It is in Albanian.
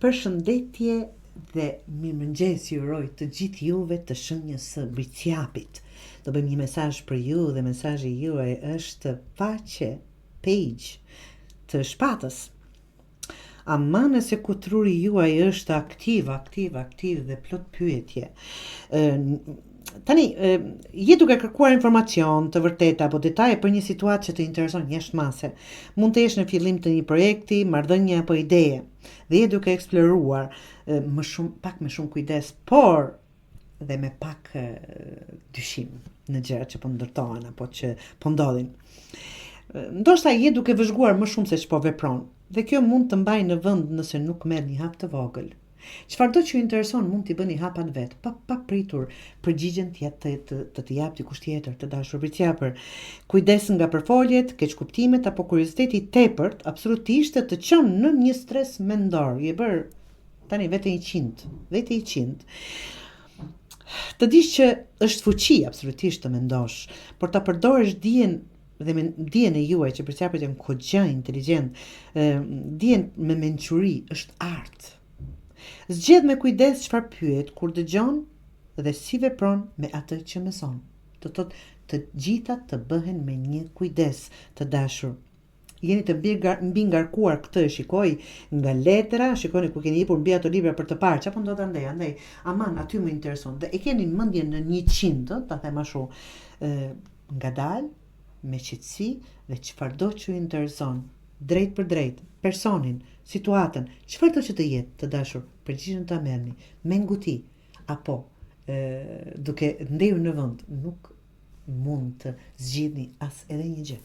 Përshëndetje dhe mirëmëngjes ju uroj të gjithë juve të shenjës së Briciapit. Do bëjmë një mesazh për ju dhe mesazhi juaj është faqe, page të shpatës. Amane se kutruri juaj është aktiv dhe plot pyetje. Tani, je duke kërkuar informacion të vërteta apo detaje për një situatë që të intereson jashtëmase. Mund të jesh në fillim të një projekti, marrëdhënie apo ideje dhe je duke eksploruar pak me shumë kujdes, por dhe me pak dyshim në gjërat që po ndërtohen apo që po ndodhin. Ndoshta je duke vëzhguar më shumë se ç'po vepron dhe kjo mund të mbajë në vend nëse nuk merr një hap të vogël. Çfarëdo që ju intereson mund t'i bëni hapat vet, pa pritur përgjigjen të jap dikush tjetër, të dashur Briciapër. Kujdes nga përfoljet, keqkuptimet apo kurioziteti i tepërt absolutisht të çon në një stres mendor. Je bër tani vete 100. Të dish që është fuqi absolutisht të mendosh, por ta përdorësh dijen e juaj që Briciapët janë goxha inteligjent, dijen me mençuri është art. Zgjedh me kujdes çfarë pyet, kur dëgjon dhe si vepron me atë që mëson. Të gjitha të bëhen me një kujdes të dashur. Jeni të mbi ngarkuar këtë, shikoj nga letra, shikoni ku keni hipur mbi ato libra për të parë, çfarë po ndodh andej, aman aty më intereson. Dhe e keni mendjen në 100, ta them ashtu, ngadalë, me qetësi dhe çfarëdo që ju intereson, drejt për drejt, personin, situatën, çfarëdo që të jetë, të dashur, përgjigjen ta merrni me nguti apo duke ndeju në vend, nuk mund të zgjidhni as edhe një gjë.